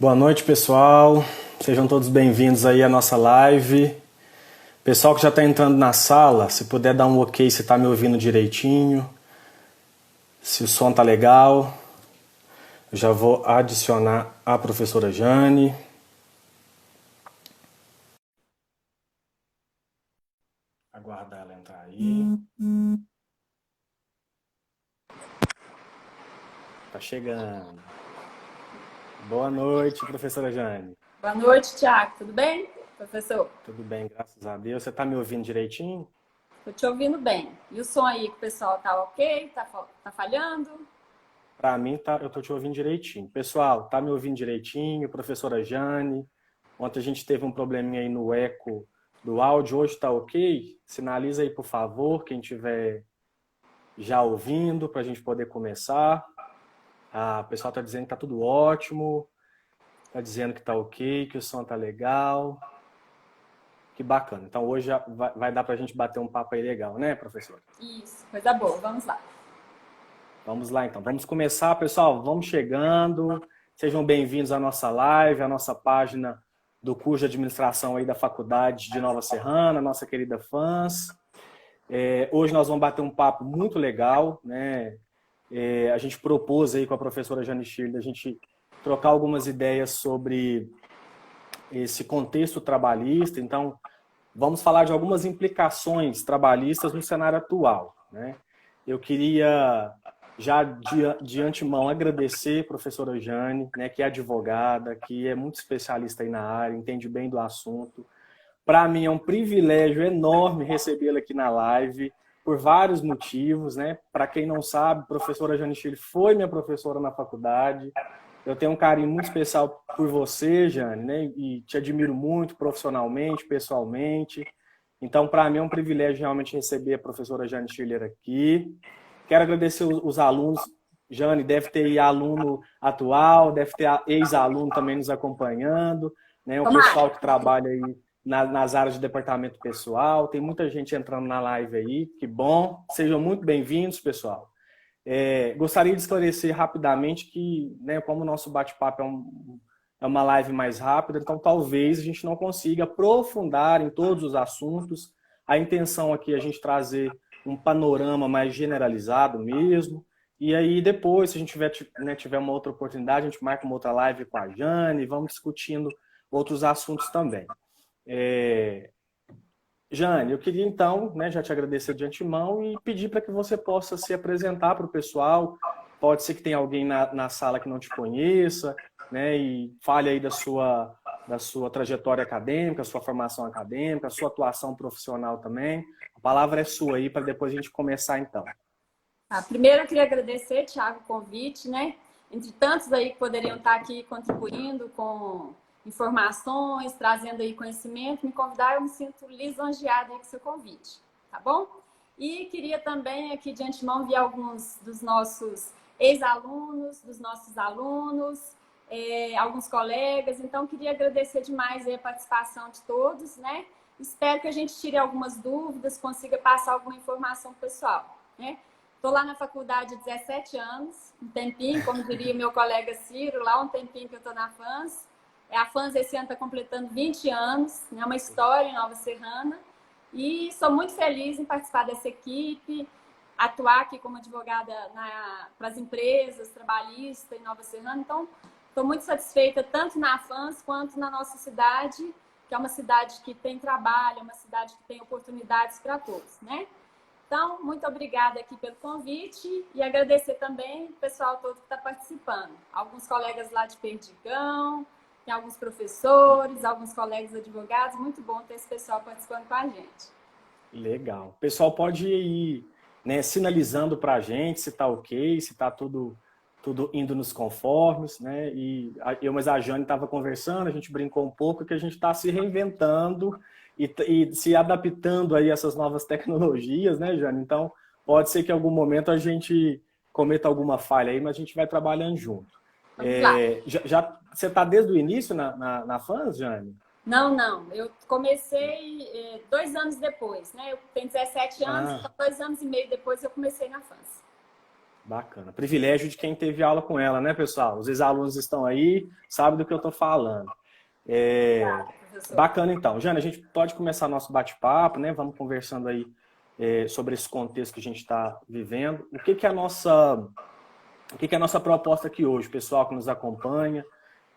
Boa noite, pessoal. Sejam todos bem-vindos aí à nossa live. Pessoal que já está entrando na sala, se puder dar um ok se está me ouvindo direitinho, se o som está legal. Eu já vou adicionar a professora Jane. Aguardar ela entrar aí. Tá chegando. Boa noite, professora Jane. Boa noite, Tiago. Tudo bem, professor? Tudo bem, graças a Deus. Você está me ouvindo direitinho? Estou te ouvindo bem. E o som aí, que o pessoal tá ok? Tá falhando? Para mim, tá, eu estou te ouvindo direitinho. Pessoal, tá me ouvindo direitinho? Professora Jane. Ontem a gente teve um probleminha aí no eco do áudio. Hoje está ok? Sinaliza aí, por favor, quem estiver já ouvindo, para a gente poder começar. O pessoal está dizendo que está tudo ótimo. Está dizendo que está ok, que o som está legal. Que bacana. Então hoje já vai dar para a gente bater um papo aí legal, né, professor? Isso, coisa boa. Vamos lá. Vamos lá, então. Vamos começar, pessoal. Vamos chegando. Sejam bem-vindos à nossa live, à nossa página do curso de administração aí da Faculdade de Nova Serrana, nossa querida fãs. Hoje nós vamos bater um papo muito legal, né? A gente propôs aí com a professora Jane Schirle a gente trocar algumas ideias sobre esse contexto trabalhista. Então, vamos falar de algumas implicações trabalhistas no cenário atual, né? Eu queria já de antemão agradecer a professora Jane, né, que é advogada, que é muito especialista aí na área, entende bem do assunto. Para mim é um privilégio enorme recebê-la aqui na live, por vários motivos, né? Para quem não sabe, a professora Jane Schirle foi minha professora na faculdade. Eu tenho um carinho muito especial por você, Jane, né? E te admiro muito profissionalmente, pessoalmente. Então, para mim é um privilégio realmente receber a professora Jane Schirle aqui. Quero agradecer os alunos. Jane, deve ter aluno atual, deve ter ex-aluno também nos acompanhando, né? O pessoal que trabalha aí nas áreas de departamento pessoal. Tem muita gente entrando na live aí, que bom. Sejam muito bem-vindos, pessoal. Gostaria de esclarecer rapidamente que, né, como o nosso bate-papo é uma live mais rápida, então talvez a gente não consiga aprofundar em todos os assuntos. A intenção aqui é a gente trazer um panorama mais generalizado mesmo. E aí depois, se a gente tiver uma outra oportunidade, a gente marca uma outra live com a Jane, vamos discutindo outros assuntos também. Jane, eu queria então, né, já te agradecer de antemão e pedir para que você possa se apresentar para o pessoal. Pode ser que tenha alguém na sala que não te conheça, né, e fale aí da sua trajetória acadêmica, sua formação acadêmica, sua atuação profissional também. A palavra é sua aí para depois a gente começar então. Primeiro eu queria agradecer, Tiago, o convite, né? Entre tantos aí que poderiam estar aqui contribuindo com informações, trazendo aí conhecimento, me convidar, eu me sinto lisonjeada aí com o seu convite, tá bom? E queria também aqui de antemão ver alguns dos nossos ex-alunos, dos nossos alunos, alguns colegas, então queria agradecer demais aí a participação de todos, né? Espero que a gente tire algumas dúvidas, consiga passar alguma informação pessoal, né? Estou lá na faculdade há 17 anos, um tempinho, como diria meu colega Ciro, lá um tempinho que eu estou na FANS. A FANS esse ano está completando 20 anos, é uma história em Nova Serrana. E sou muito feliz em participar dessa equipe, atuar aqui como advogada para as empresas trabalhistas em Nova Serrana. Então, estou muito satisfeita tanto na FANS quanto na nossa cidade, que é uma cidade que tem trabalho, uma cidade que tem oportunidades para todos, né? Então, muito obrigada aqui pelo convite e agradecer também o pessoal todo que está participando. Alguns colegas lá de Perdigão, tem alguns professores, alguns colegas advogados. Muito bom ter esse pessoal participando com a gente. Legal. O pessoal pode ir, né, sinalizando para a gente se está ok, se está tudo indo nos conformes, né? Mas a Jane estava conversando, a gente brincou um pouco que a gente está se reinventando e se adaptando aí a essas novas tecnologias, né, Jane? Então, pode ser que em algum momento a gente cometa alguma falha aí, mas a gente vai trabalhando junto. Você está desde o início na FANS, Jane? Não. Eu comecei 2 anos depois, né? Eu tenho 17 anos, então 2 anos e meio depois eu comecei na FANS. Bacana. Privilégio de quem teve aula com ela, né, pessoal? Os ex-alunos estão aí, sabem do que eu estou falando. Obrigada, professor. Bacana, então. Jana, a gente pode começar nosso bate-papo, né? Vamos conversando aí sobre esse contexto que a gente está vivendo. O que que é a nossa proposta aqui hoje, pessoal que nos acompanha?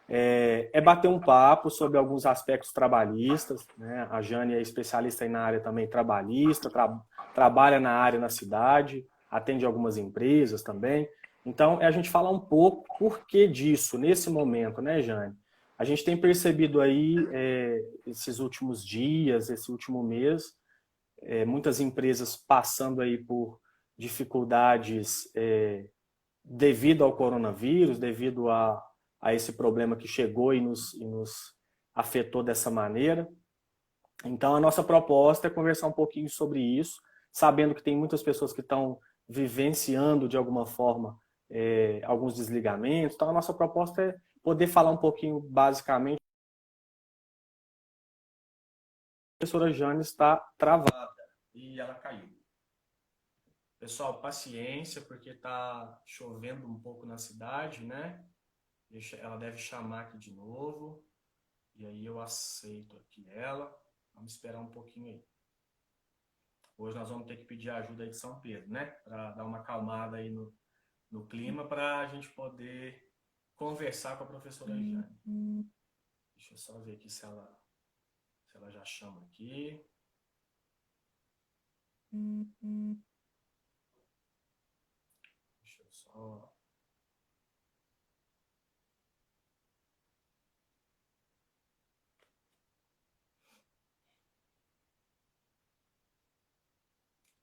É bater um papo sobre alguns aspectos trabalhistas, né? A Jane é especialista aí na área também trabalhista, trabalha na área na cidade, atende algumas empresas também. Então, é a gente falar um pouco por que disso, nesse momento, né, Jane? A gente tem percebido aí, esses últimos dias, esse último mês, muitas empresas passando aí por dificuldades devido ao coronavírus, devido a esse problema que chegou e nos afetou dessa maneira. Então, a nossa proposta é conversar um pouquinho sobre isso, sabendo que tem muitas pessoas que estão vivenciando de alguma forma alguns desligamentos. Então, a nossa proposta é poder falar um pouquinho, basicamente. A professora Jane está travada e ela caiu. Pessoal, paciência, porque está chovendo um pouco na cidade, né? Ela deve chamar aqui de novo. E aí eu aceito aqui ela. Vamos esperar um pouquinho aí. Hoje nós vamos ter que pedir ajuda aí de São Pedro, né? Para dar uma acalmada aí no clima, para a gente poder conversar com a professora Jane. Deixa eu só ver aqui se ela já chama aqui. Deixa eu só...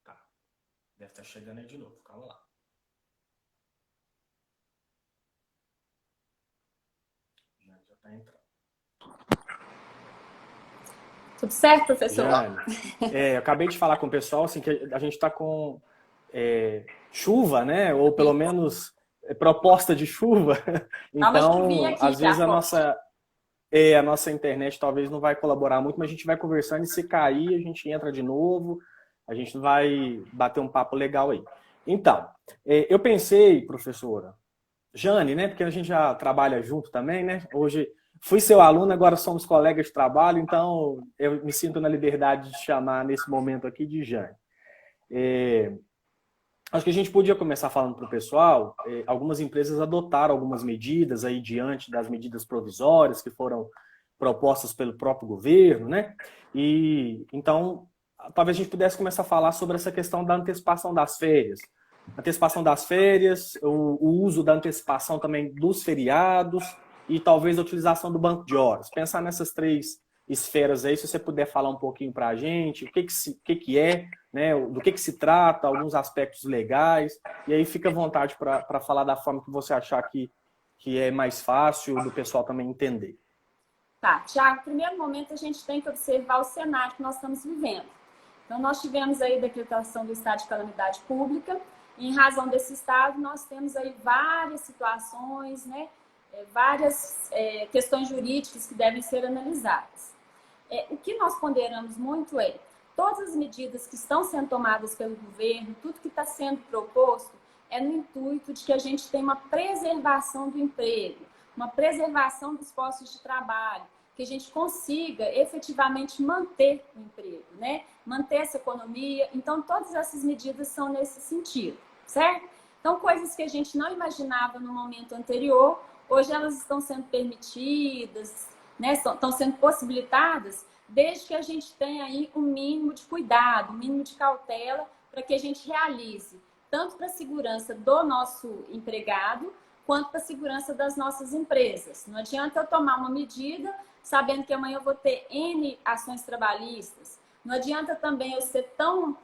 Tá. Deve estar chegando aí de novo. Calma lá. Já está entrando. Tudo certo, professor? Jane, eu acabei de falar com o pessoal assim, que a gente está com chuva, né? Ou pelo menos proposta de chuva. Então, às vezes a nossa internet talvez não vai colaborar muito, mas a gente vai conversando e se cair, a gente entra de novo, a gente vai bater um papo legal aí. Então, eu pensei, professora, Jane, né? Porque a gente já trabalha junto também, né? Hoje fui seu aluno, agora somos colegas de trabalho, então eu me sinto na liberdade de chamar nesse momento aqui de Jane. Acho que a gente podia começar falando para o pessoal, algumas empresas adotaram algumas medidas aí diante das medidas provisórias que foram propostas pelo próprio governo, né? E então, talvez a gente pudesse começar a falar sobre essa questão da antecipação das férias. Antecipação das férias, o uso da antecipação também dos feriados e talvez a utilização do banco de horas. Pensar nessas três esferas aí, se você puder falar um pouquinho para a gente, o que é, né, do que se trata, alguns aspectos legais, e aí fica à vontade para falar da forma que você achar que é mais fácil do pessoal também entender. Tá, Tiago, no primeiro momento a gente tem que observar o cenário que nós estamos vivendo. Então, nós tivemos aí a decretação do estado de calamidade pública, e em razão desse estado, nós temos aí várias situações, né, várias questões jurídicas que devem ser analisadas. O que nós ponderamos muito é todas as medidas que estão sendo tomadas pelo governo, tudo que está sendo proposto, é no intuito de que a gente tenha uma preservação do emprego, uma preservação dos postos de trabalho, que a gente consiga efetivamente manter o emprego, né? Manter essa economia. Então, todas essas medidas são nesse sentido, certo? Então, coisas que a gente não imaginava no momento anterior, hoje elas estão sendo permitidas, né? Estão sendo possibilitadas, desde que a gente tenha aí um mínimo de cuidado, um mínimo de cautela, para que a gente realize, tanto para a segurança do nosso empregado, quanto para a segurança das nossas empresas. Não adianta eu tomar uma medida sabendo que amanhã eu vou ter N ações trabalhistas. Não adianta também eu ser tão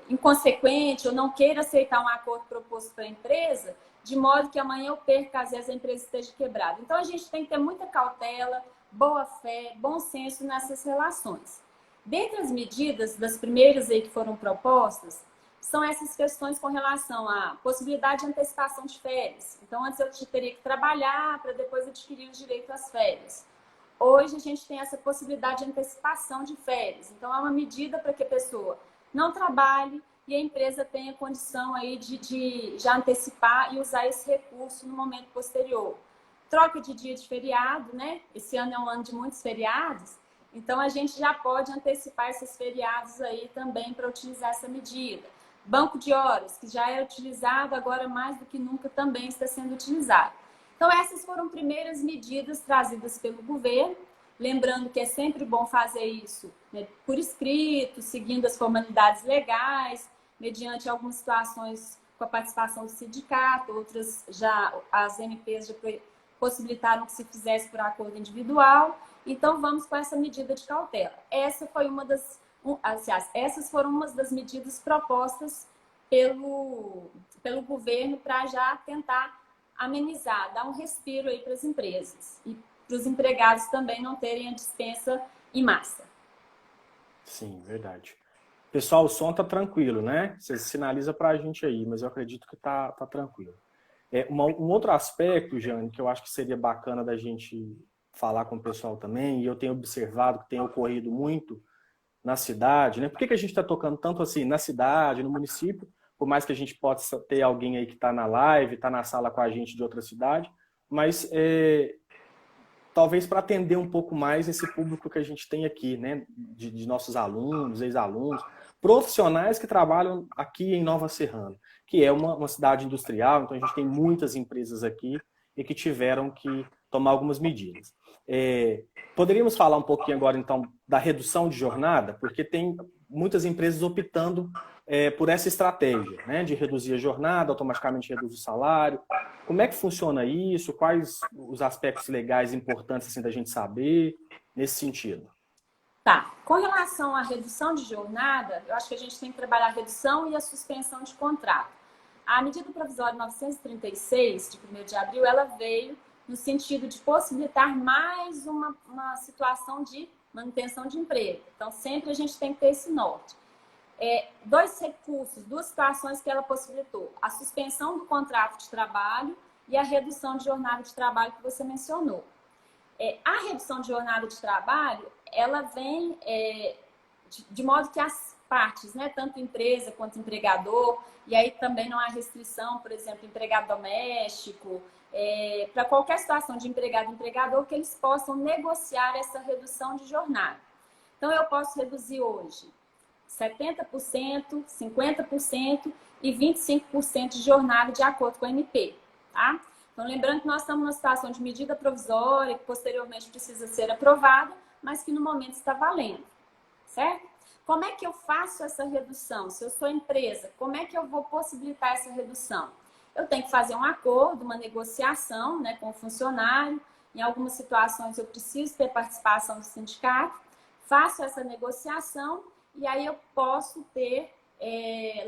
inconsequente ou não queira aceitar um acordo proposto para a empresa, de modo que amanhã eu perca, às vezes a empresa esteja quebrada. Então, a gente tem que ter muita cautela, boa fé, bom senso nessas relações. Dentre as medidas, das primeiras aí que foram propostas, são essas questões com relação à possibilidade de antecipação de férias. Então, antes eu teria que trabalhar para depois adquirir o direito às férias. Hoje, a gente tem essa possibilidade de antecipação de férias. Então, é uma medida para que a pessoa não trabalhe, e a empresa tenha condição aí de já antecipar e usar esse recurso no momento posterior. Troca de dia de feriado, né? Esse ano é um ano de muitos feriados, então a gente já pode antecipar esses feriados aí também para utilizar essa medida. Banco de horas, que já é utilizado, agora mais do que nunca também está sendo utilizado. Então essas foram primeiras medidas trazidas pelo governo, lembrando que é sempre bom fazer isso, né, por escrito, seguindo as formalidades legais, mediante algumas situações com a participação do sindicato, outras já, as MPs já possibilitaram que se fizesse por acordo individual. Então, vamos com essa medida de cautela. Essa foi essas foram umas das medidas propostas pelo governo para já tentar amenizar, dar um respiro aí para as empresas e para os empregados também não terem a dispensa em massa. Sim, verdade. Pessoal, o som tá tranquilo, né? Você sinaliza para a gente aí, mas eu acredito que tá tranquilo. Um outro aspecto, Jane, que eu acho que seria bacana da gente falar com o pessoal também, e eu tenho observado que tem ocorrido muito na cidade, né? Por que a gente está tocando tanto assim na cidade, no município, por mais que a gente possa ter alguém aí que está na live, está na sala com a gente de outra cidade, mas talvez para atender um pouco mais esse público que a gente tem aqui, né? De nossos alunos, ex-alunos, profissionais que trabalham aqui em Nova Serrana, que é uma cidade industrial, então a gente tem muitas empresas aqui e que tiveram que tomar algumas medidas. Poderíamos falar um pouquinho agora, então, da redução de jornada, porque tem muitas empresas optando por essa estratégia, né, de reduzir a jornada, automaticamente reduz o salário. Como é que funciona isso? Quais os aspectos legais importantes assim, da gente saber nesse sentido? Tá. Com relação à redução de jornada, eu acho que a gente tem que trabalhar a redução e a suspensão de contrato. A medida provisória 936, de 1º de abril, ela veio no sentido de possibilitar mais uma situação de manutenção de emprego. Então, sempre a gente tem que ter esse norte. Dois recursos, duas situações que ela possibilitou. A suspensão do contrato de trabalho e a redução de jornada de trabalho que você mencionou. A redução de jornada de trabalho, ela vem de modo que as partes, né, tanto empresa quanto empregador, e aí também não há restrição, por exemplo, empregado doméstico, para qualquer situação de empregado e empregador, que eles possam negociar essa redução de jornada. Então, eu posso reduzir hoje 70%, 50% e 25% de jornada de acordo com a MP, tá? Então, lembrando que nós estamos numa situação de medida provisória, que posteriormente precisa ser aprovada, mas que no momento está valendo, certo? Como é que eu faço essa redução? Se eu sou empresa, como é que eu vou possibilitar essa redução? Eu tenho que fazer um acordo, uma negociação, né, com o funcionário. Em algumas situações eu preciso ter participação do sindicato. Faço essa negociação e aí eu posso ter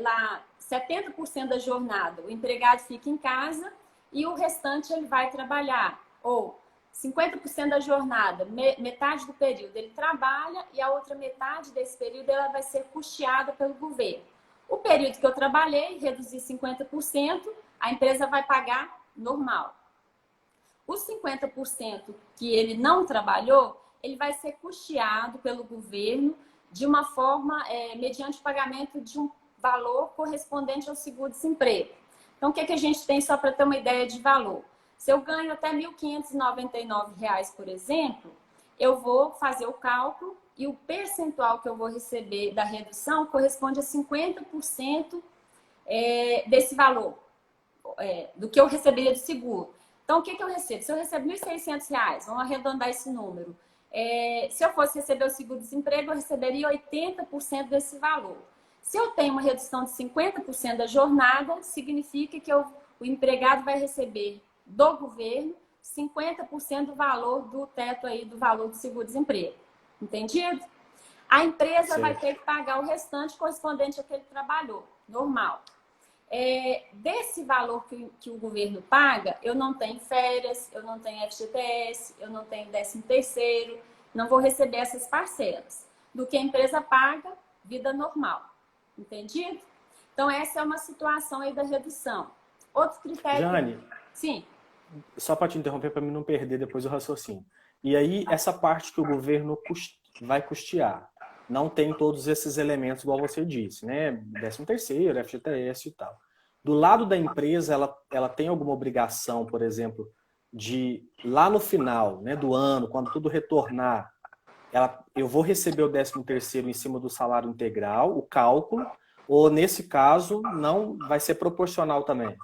lá 70% da jornada. O empregado fica em casa e o restante ele vai trabalhar. Ou 50% da jornada, metade do período ele trabalha e a outra metade desse período ela vai ser custeada pelo governo. O período que eu trabalhei, reduzi 50%, a empresa vai pagar normal. Os 50% que ele não trabalhou, ele vai ser custeado pelo governo de uma forma, mediante o pagamento de um valor correspondente ao seguro-desemprego. Então, o que a gente tem só para ter uma ideia de valor? Se eu ganho até R$ 1.599, por exemplo, eu vou fazer o cálculo e o percentual que eu vou receber da redução corresponde a 50% desse valor, do que eu receberia do seguro. Então, o que eu recebo? Se eu recebo R$ 1.600, vamos arredondar esse número. Se eu fosse receber o seguro-desemprego, eu receberia 80% desse valor. Se eu tenho uma redução de 50% da jornada, significa que o empregado vai receber do governo 50% do valor do teto aí, do valor do seguro-desemprego. Entendido? A empresa Certo. vai ter que pagar o restante correspondente ao que ele trabalhou, normal. Desse valor que o governo paga, eu não tenho férias, eu não tenho FGTS, eu não tenho 13º, não vou receber essas parcelas. Do que a empresa paga, vida normal. Entendido? Então, essa é uma situação aí da redução. Outro critério... Jane, sim. Só para te interromper, para mim não perder depois o raciocínio. E aí, essa parte que o governo vai custear, não tem todos esses elementos, igual você disse, né? 13º, FGTS e tal. Do lado da empresa, ela tem alguma obrigação, por exemplo, de lá no final, né, do ano, quando tudo retornar, eu vou receber o 13º em cima do salário integral, o cálculo, ou nesse caso não vai ser proporcional também?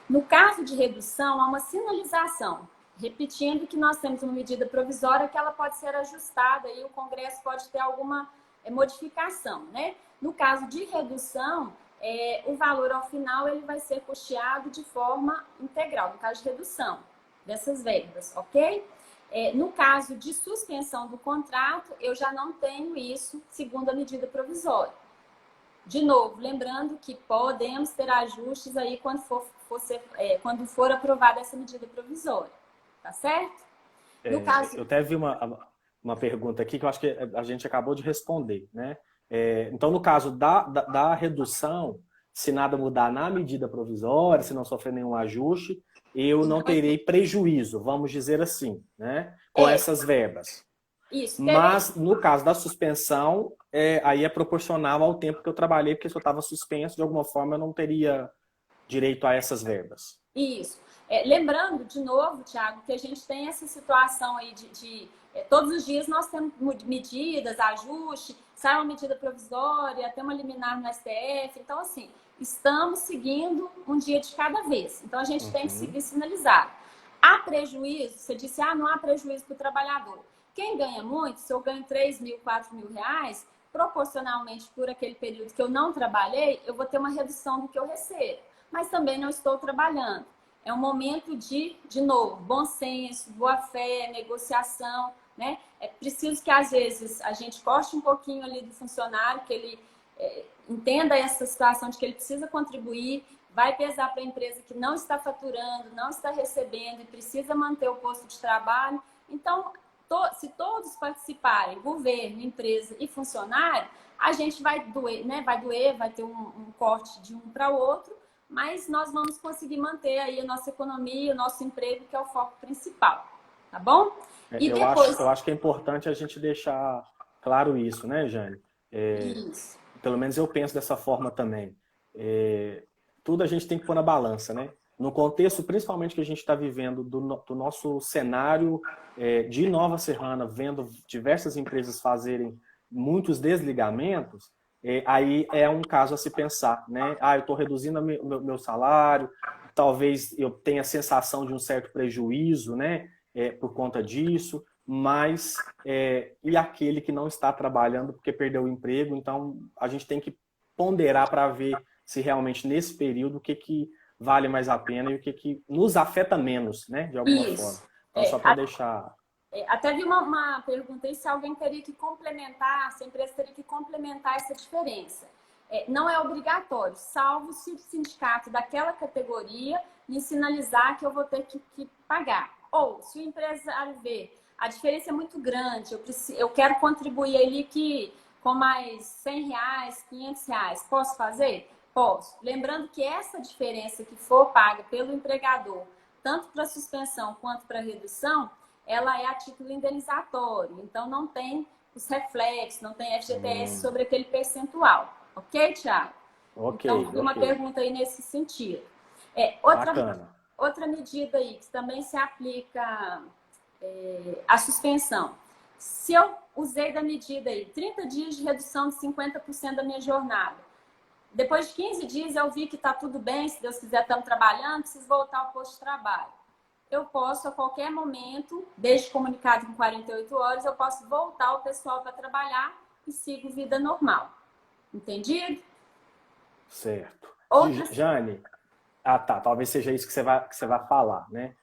No caso de redução, há uma sinalização, repetindo que nós temos uma medida provisória que ela pode ser ajustada e o Congresso pode ter alguma modificação, né? No caso de redução, o valor ao final ele vai ser custeado de forma integral, no caso de redução dessas verbas, ok? No caso de suspensão do contrato, eu já não tenho isso segundo a medida provisória. De novo, lembrando que podemos ter ajustes aí quando for aprovada essa medida provisória, tá certo? No caso... Eu até vi uma pergunta aqui que eu acho que a gente acabou de responder, né? Então, no caso da redução, se nada mudar na medida provisória, se não sofrer nenhum ajuste, eu não terei prejuízo, vamos dizer assim, né? Com essas verbas. Isso. Mas, no caso da suspensão, aí é proporcional ao tempo que eu trabalhei, porque se eu estava suspenso, de alguma forma eu não teria direito a essas verbas. Isso. Lembrando, de novo, Thiago, que a gente tem essa situação aí todos os dias nós temos medidas, ajuste, sai uma medida provisória, tem uma liminar no STF. Então, assim, estamos seguindo um dia de cada vez. Então, a gente tem que seguir sinalizar. Há prejuízo? Você disse, não há prejuízo para o trabalhador. Quem ganha muito, se eu ganho 3 mil, 4 mil reais, proporcionalmente por aquele período que eu não trabalhei, eu vou ter uma redução do que eu recebo. Mas também não estou trabalhando. É um momento de novo, bom senso, boa-fé, negociação, né? É preciso que, às vezes, a gente corte um pouquinho ali do funcionário, que ele entenda essa situação de que ele precisa contribuir, vai pesar para a empresa que não está faturando, não está recebendo e precisa manter o posto de trabalho. Então, se todos participarem, governo, empresa e funcionário, a gente vai doer, né? Vai ter um corte de um para o outro, mas nós vamos conseguir manter aí a nossa economia, o nosso emprego, que é o foco principal, tá bom? E eu acho que é importante a gente deixar claro isso, né, Jane? Isso. Pelo menos eu penso dessa forma também. Tudo a gente tem que pôr na balança, né? No contexto, principalmente, que a gente está vivendo do nosso cenário de Nova Serrana, vendo diversas empresas fazerem muitos desligamentos, aí é um caso a se pensar, né? Eu estou reduzindo meu salário, talvez eu tenha a sensação de um certo prejuízo, né? Por conta disso, mas e aquele que não está trabalhando porque perdeu o emprego? Então, a gente tem que ponderar para ver se realmente nesse período o que vale mais a pena e o que nos afeta menos, né? De alguma forma. Então, só para deixar... Até vi uma pergunta aí se alguém teria que complementar, se a empresa teria que complementar essa diferença. Não é obrigatório, salvo se o sindicato daquela categoria me sinalizar que eu vou ter que pagar. Ou, se o empresário vê a diferença é muito grande, eu quero contribuir ali com mais 100 reais, 500 reais, posso fazer? Posso. Lembrando que essa diferença que for paga pelo empregador, tanto para suspensão quanto para redução, ela é a título indenizatório. Então, não tem os reflexos, não tem FGTS sobre aquele percentual. Ok, Thiago? Ok. Então, uma pergunta aí nesse sentido. Outra medida aí, que também se aplica a suspensão. Se eu usei da medida aí, 30 dias de redução de 50% da minha jornada, depois de 15 dias eu vi que está tudo bem, se Deus quiser, estamos trabalhando, preciso voltar ao posto de trabalho. Eu posso, a qualquer momento, desde comunicado em 48 horas, eu posso voltar o pessoal para trabalhar e sigo vida normal. Entendido? Certo. Jane, talvez seja isso que você vai falar, né?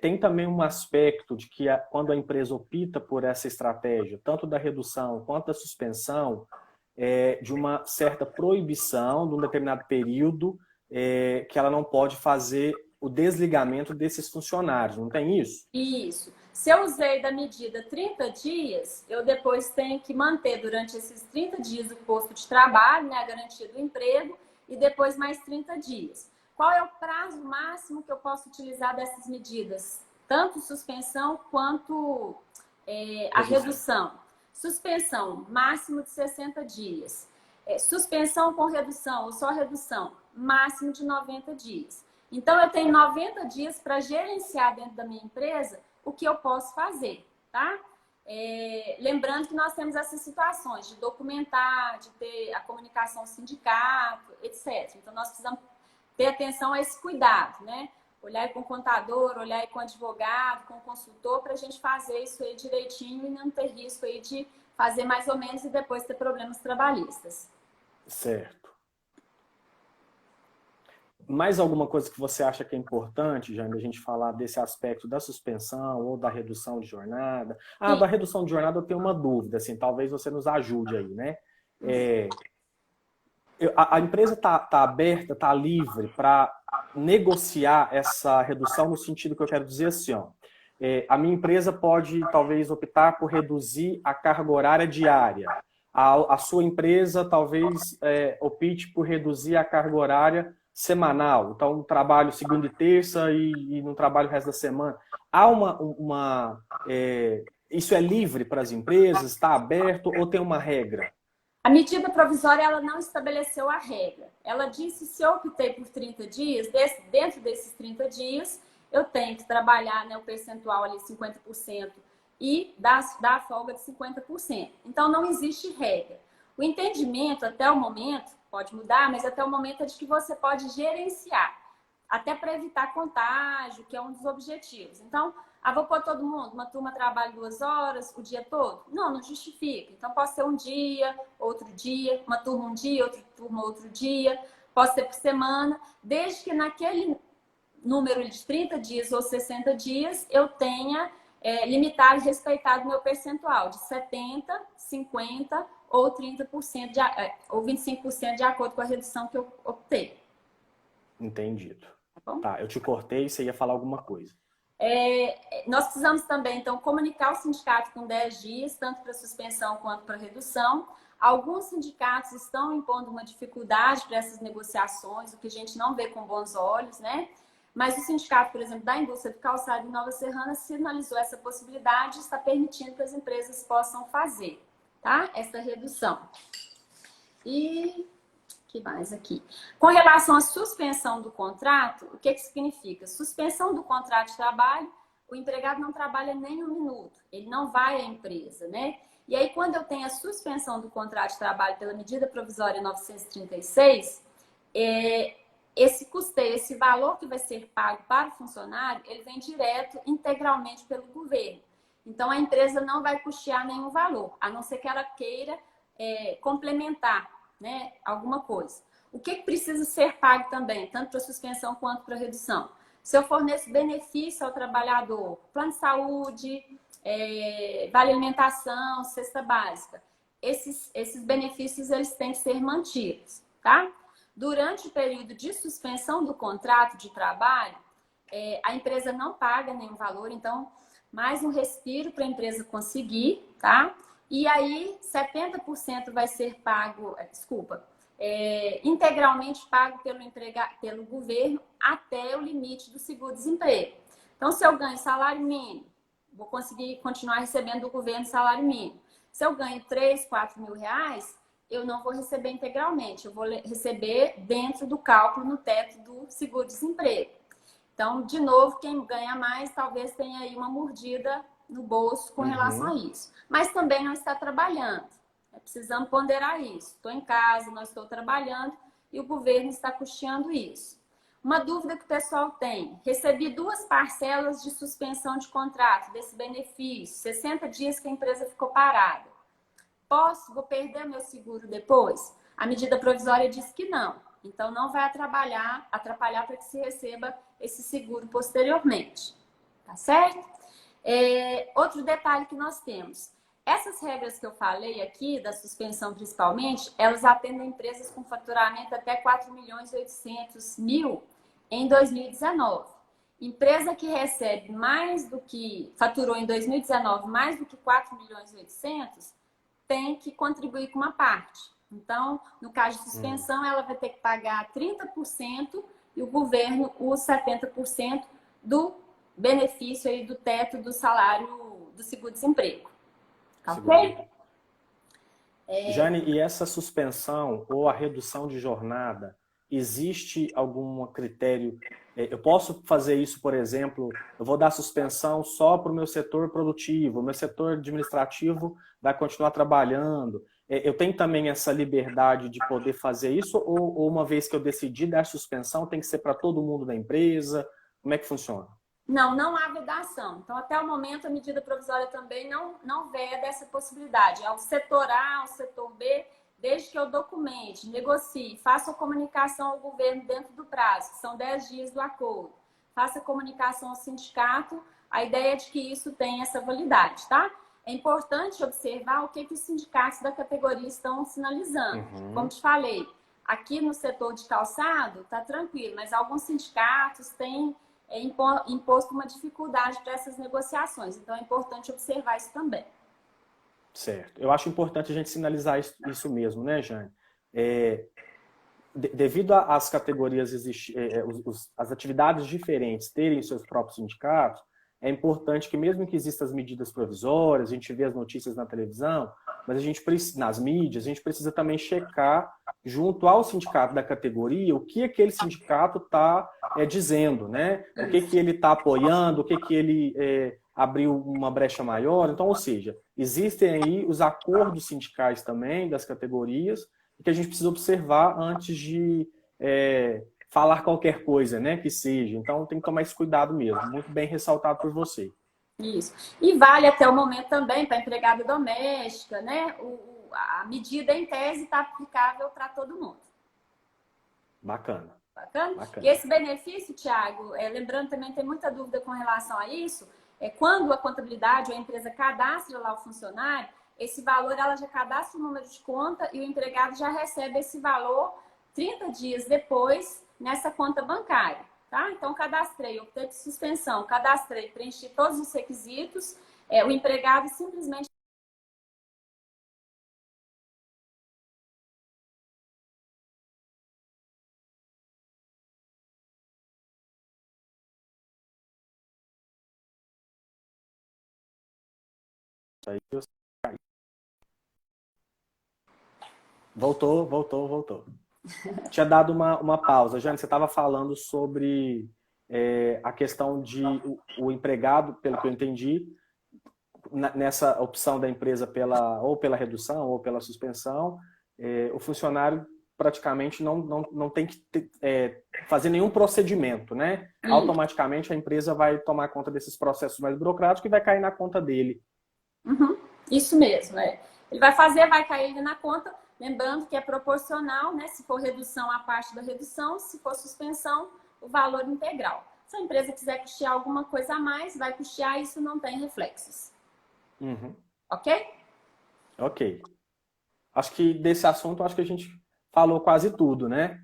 Tem também um aspecto de que quando a empresa opta por essa estratégia, tanto da redução quanto da suspensão, de uma certa proibição, de um determinado período, que ela não pode fazer o desligamento desses funcionários, não tem isso? Isso. Se eu usei da medida 30 dias, eu depois tenho que manter durante esses 30 dias o posto de trabalho, né, a garantia do emprego, e depois mais 30 dias. Qual é o prazo máximo que eu posso utilizar dessas medidas? Tanto suspensão quanto a redução. Suspensão, máximo de 60 dias. Suspensão com redução ou só redução, máximo de 90 dias. Então, eu tenho 90 dias para gerenciar dentro da minha empresa o que eu posso fazer, tá? Lembrando que nós temos essas situações de documentar, de ter a comunicação sindicato, etc. Então, nós precisamos ter atenção a esse cuidado, né? Olhar com o contador, olhar com o advogado, com o consultor, para a gente fazer isso aí direitinho e não ter risco aí de fazer mais ou menos e depois ter problemas trabalhistas. Certo. Mais alguma coisa que você acha que é importante, Jane, a gente falar desse aspecto da suspensão ou da redução de jornada? Da redução de jornada eu tenho uma dúvida, assim, talvez você nos ajude aí, né? A empresa está aberta, está livre para negociar essa redução no sentido que eu quero dizer assim, ó, a minha empresa pode talvez optar por reduzir a carga horária diária. A sua empresa talvez opte por reduzir a carga horária semanal. Então, um trabalho segunda e terça e não trabalho o resto da semana. Há isso é livre para as empresas? Está aberto ou tem uma regra? A medida provisória, ela não estabeleceu a regra. Ela disse, se eu optei por 30 dias, dentro desses 30 dias, eu tenho que trabalhar, né, o percentual ali, 50%, e dar a folga de 50%. Então, não existe regra. O entendimento, até o momento, pode mudar, mas até o momento é de que você pode gerenciar, até para evitar contágio, que é um dos objetivos. Então, vou pôr todo mundo, uma turma trabalha 2 horas o dia todo? Não justifica. Então, pode ser um dia, outro dia, uma turma um dia, outra turma outro dia, pode ser por semana, desde que naquele número de 30 dias ou 60 dias eu tenha limitado e respeitado o meu percentual de 70%, 50% ou 30% ou 25% de acordo com a redução que eu optei. Entendido. Tá, eu te cortei, você ia falar alguma coisa. Nós precisamos também, então, comunicar o sindicato com 10 dias, tanto para suspensão quanto para redução. Alguns sindicatos estão impondo uma dificuldade para essas negociações, o que a gente não vê com bons olhos, né? Mas o sindicato, por exemplo, da indústria do calçado em Nova Serrana sinalizou essa possibilidade e está permitindo que as empresas possam fazer, tá? Essa redução. E que mais aqui? Com relação à suspensão do contrato, o que significa? Suspensão do contrato de trabalho, o empregado não trabalha nem 1 minuto, ele não vai à empresa, né? E aí, quando eu tenho a suspensão do contrato de trabalho pela medida provisória 936, esse custeio, esse valor que vai ser pago para o funcionário, ele vem direto, integralmente pelo governo. Então, a empresa não vai custear nenhum valor, a não ser que ela queira complementar, né, alguma coisa. O que precisa ser pago também, tanto para suspensão quanto para redução? Se eu forneço benefício ao trabalhador, plano de saúde, vale alimentação, cesta básica, esses benefícios eles têm que ser mantidos, tá? Durante o período de suspensão do contrato de trabalho, a empresa não paga nenhum valor, então, mais um respiro para a empresa conseguir, tá? E aí, 70% vai ser pago, integralmente pago pelo governo até o limite do seguro-desemprego. Então, se eu ganho salário mínimo, vou conseguir continuar recebendo do governo salário mínimo. Se eu ganho 3, 4 mil reais, eu não vou receber integralmente, eu vou receber dentro do cálculo no teto do seguro-desemprego. Então, de novo, quem ganha mais talvez tenha aí uma mordida no bolso com relação a isso. Mas também não está trabalhando. Precisamos ponderar isso. Estou em casa, não estou trabalhando e o governo está custeando isso. Uma dúvida que o pessoal tem. Recebi 2 parcelas de suspensão de contrato desse benefício, 60 dias que a empresa ficou parada. Vou perder meu seguro depois? A medida provisória diz que não. Então, não vai atrapalhar para que se receba esse seguro posteriormente. Tá certo? Outro detalhe que nós temos. Essas regras que eu falei aqui, da suspensão principalmente, elas atendem empresas com faturamento até 4.800.000 em 2019. Empresa que recebe faturou em 2019 mais do que 4.800.000, tem que contribuir com uma parte. Então, no caso de suspensão, ela vai ter que pagar 30% e o governo os 70% do benefício aí do teto do salário do seguro-desemprego. Tá ok? Jane, e essa suspensão ou a redução de jornada, existe algum critério? Eu posso fazer isso, por exemplo, eu vou dar suspensão só para o meu setor produtivo, o meu setor administrativo vai continuar trabalhando. Eu tenho também essa liberdade de poder fazer isso, ou uma vez que eu decidi dar suspensão, tem que ser para todo mundo da empresa? Como é que funciona? Não, não há vedação. Então, até o momento, a medida provisória também não veda essa possibilidade. Ao setor A, ao setor B, desde que eu documente, negocie, faça a comunicação ao governo dentro do prazo, que são 10 dias do acordo, faça a comunicação ao sindicato, a ideia é de que isso tenha essa validade, tá? É importante observar o que os sindicatos da categoria estão sinalizando. Como te falei, aqui no setor de calçado está tranquilo, mas alguns sindicatos têm imposto uma dificuldade para essas negociações. Então, é importante observar isso também. Certo. Eu acho importante a gente sinalizar isso mesmo, né, Jane? Devido às categorias, as atividades diferentes terem seus próprios sindicatos, é importante que, mesmo que existam as medidas provisórias, a gente vê as notícias na televisão, mas a gente precisa, nas mídias, a gente precisa também checar, junto ao sindicato da categoria, o que aquele sindicato está dizendo, né? O que ele está apoiando, o que ele abriu uma brecha maior. Então, ou seja, existem aí os acordos sindicais também das categorias, que a gente precisa observar antes de falar qualquer coisa, né, que seja. Então, tem que tomar esse cuidado mesmo. Muito bem ressaltado por você. Isso. E vale até o momento também para a empregada doméstica, né? A medida, em tese, está aplicável para todo mundo. Bacana. Bacana? Bacana. E esse benefício, Thiago, lembrando também, tem muita dúvida com relação a isso, quando a contabilidade ou a empresa cadastra lá o funcionário, esse valor, ela já cadastra o número de conta e o empregado já recebe esse valor 30 dias depois nessa conta bancária, tá? Então, cadastrei, optei por suspensão, cadastrei, preenchi todos os requisitos, o empregado simplesmente Voltou. Tinha dado uma pausa. Jane, você estava falando sobre a questão de o empregado, pelo que eu entendi, nessa opção da empresa ou pela redução ou pela suspensão, o funcionário praticamente não tem que fazer nenhum procedimento, né? Automaticamente a empresa vai tomar conta desses processos mais burocráticos e vai cair na conta dele. Isso mesmo, Ele vai fazer, vai cair na conta, lembrando que é proporcional, né? Se for redução, a parte da redução, se for suspensão, o valor integral. Se a empresa quiser custear alguma coisa a mais, vai custear, isso não tem reflexos. Ok? Ok. Acho que desse assunto, acho que a gente falou quase tudo, né?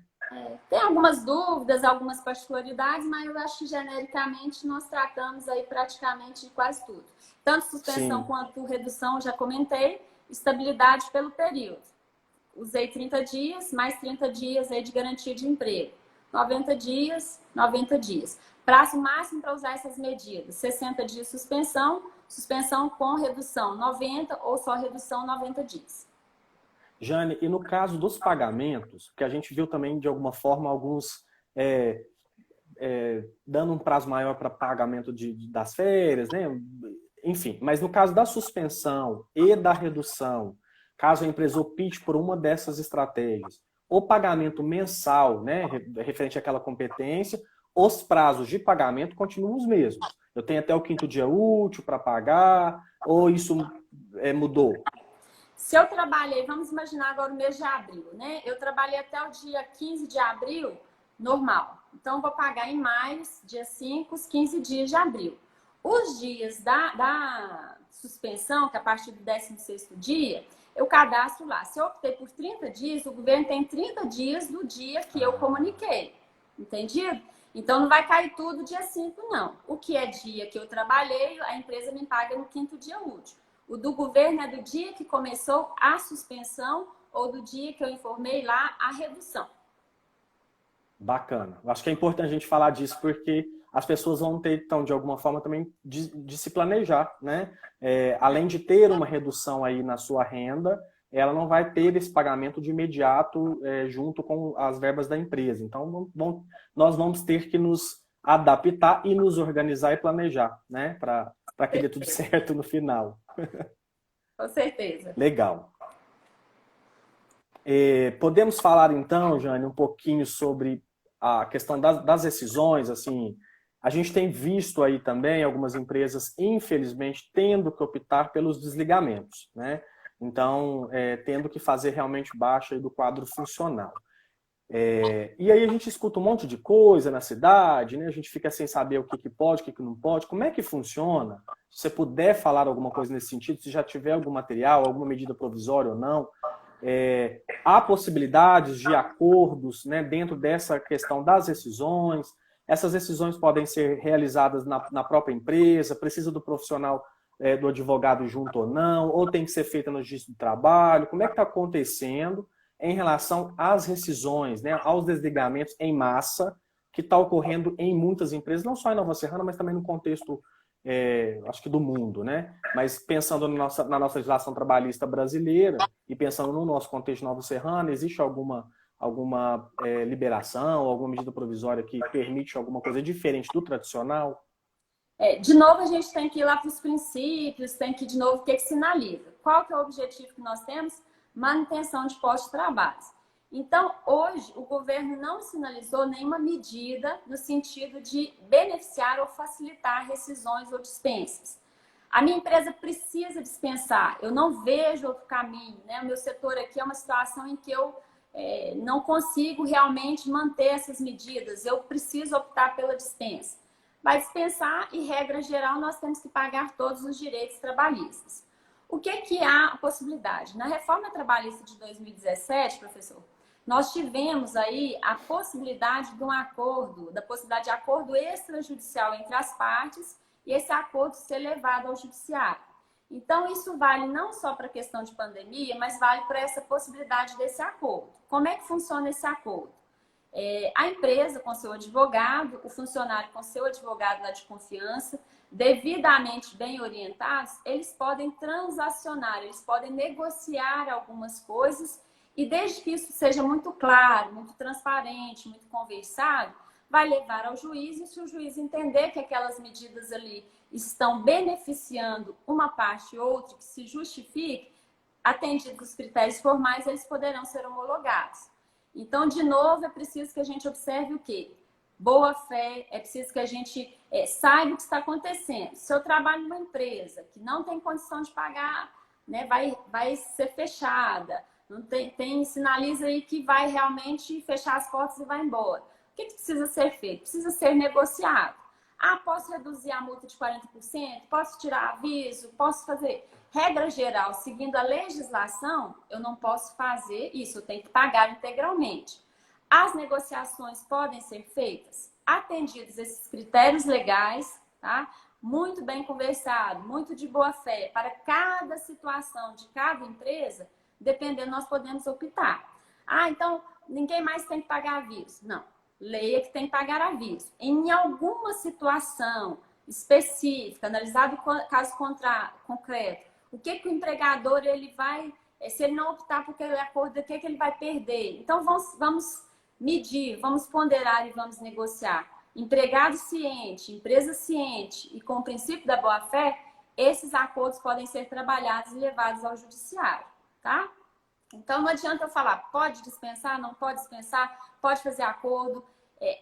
Tem algumas dúvidas, algumas particularidades, mas eu acho que genericamente nós tratamos aí praticamente de quase tudo. Tanto suspensão quanto redução, já comentei, estabilidade pelo período. Usei 30 dias, mais 30 dias aí de garantia de emprego. 90 dias, 90 dias. Prazo máximo para usar essas medidas, 60 dias suspensão, suspensão com redução 90 ou só redução 90 dias. Jane, e no caso dos pagamentos, que a gente viu também de alguma forma alguns dando um prazo maior para pagamento das férias, né? Enfim, mas no caso da suspensão e da redução, caso a empresa opte por uma dessas estratégias, o pagamento mensal, né, referente àquela competência, os prazos de pagamento continuam os mesmos. Eu tenho até o 5º dia útil para pagar, ou isso mudou? Se eu trabalhei, vamos imaginar agora o mês de abril, né? Eu trabalhei até o dia 15 de abril, normal. Então, vou pagar em maio, dia 5, os 15 dias de abril. Os dias da suspensão, que é a partir do 16º dia, eu cadastro lá. Se eu optei por 30 dias, o governo tem 30 dias do dia que eu comuniquei. Entendido? Então, não vai cair tudo dia 5, não. O que é dia que eu trabalhei, a empresa me paga no 5º dia útil. O do governo é do dia que começou a suspensão ou do dia que eu informei lá a redução. Bacana. Acho que é importante a gente falar disso porque as pessoas vão ter, então, de alguma forma também de se planejar, né? Além de ter uma redução aí na sua renda, ela não vai ter esse pagamento de imediato junto com as verbas da empresa. Então, nós vamos ter que nos adaptar e nos organizar e planejar, né? Para que dê tudo certo no final. Com certeza. Legal. Podemos falar então, Jane, um pouquinho sobre a questão das decisões, assim, a gente tem visto aí também algumas empresas, infelizmente, tendo que optar pelos desligamentos, né? Então, tendo que fazer realmente baixa aí do quadro funcional. E aí a gente escuta um monte de coisa na cidade, né? A gente fica sem saber o que pode, o que não pode. Como é que funciona? Se você puder falar alguma coisa nesse sentido, se já tiver algum material, alguma medida provisória ou não, há possibilidades de acordos, né, dentro dessa questão das rescisões. Essas decisões podem ser realizadas na própria empresa, precisa do profissional, do advogado junto ou não, ou tem que ser feita no registro do trabalho. Como é que está acontecendo em relação às rescisões, né, aos desligamentos em massa que está ocorrendo em muitas empresas, não só em Nova Serrana, mas também no contexto, acho que do mundo, né? Mas pensando na nossa legislação trabalhista brasileira e pensando no nosso contexto Nova Serrana, existe alguma liberação, alguma medida provisória que permite alguma coisa diferente do tradicional? De novo, a gente tem que ir lá para os princípios, tem que, de novo, o que sinaliza? Qual que é o objetivo que nós temos? Manutenção de postos de trabalho. Então, hoje, o governo não sinalizou nenhuma medida no sentido de beneficiar ou facilitar rescisões ou dispensas. A minha empresa precisa dispensar, eu não vejo outro caminho, né? O meu setor aqui é uma situação em que eu não consigo realmente manter essas medidas, eu preciso optar pela dispensa. Vai dispensar e, regra geral, nós temos que pagar todos os direitos trabalhistas. O que há a possibilidade? Na reforma trabalhista de 2017, professor, nós tivemos aí a possibilidade de um acordo, da possibilidade de acordo extrajudicial entre as partes e esse acordo ser levado ao judiciário. Então, isso vale não só para a questão de pandemia, mas vale para essa possibilidade desse acordo. Como é que funciona esse acordo? A empresa com seu advogado, o funcionário com seu advogado lá de confiança, devidamente bem orientados, eles podem transacionar, eles podem negociar algumas coisas e desde que isso seja muito claro, muito transparente, muito conversado, vai levar ao juiz e se o juiz entender que aquelas medidas ali estão beneficiando uma parte e outra, que se justifique, atendidos os critérios formais, eles poderão ser homologados. Então, de novo, é preciso que a gente observe o quê? Boa fé, é preciso que a gente saiba o que está acontecendo. Se eu trabalho numa empresa que não tem condição de pagar, né, vai ser fechada, não sinaliza aí que vai realmente fechar as portas e vai embora. O que precisa ser feito? Precisa ser negociado. Posso reduzir a multa de 40%? Posso tirar aviso? Posso fazer... Regra geral, seguindo a legislação, eu não posso fazer isso, eu tenho que pagar integralmente. As negociações podem ser feitas atendidos esses critérios legais, tá? Muito bem conversado, muito de boa fé, para cada situação de cada empresa, dependendo, nós podemos optar. Então, ninguém mais tem que pagar aviso. Não, leia que tem que pagar aviso. Em alguma situação específica, analisado o caso concreto, o que o empregador ele vai, se ele não optar por aquele acordo, o que ele vai perder? Então, vamos medir, vamos ponderar e vamos negociar. Empregado ciente, empresa ciente e com o princípio da boa-fé, esses acordos podem ser trabalhados e levados ao judiciário, tá? Então, não adianta eu falar, pode dispensar, não pode dispensar, pode fazer acordo.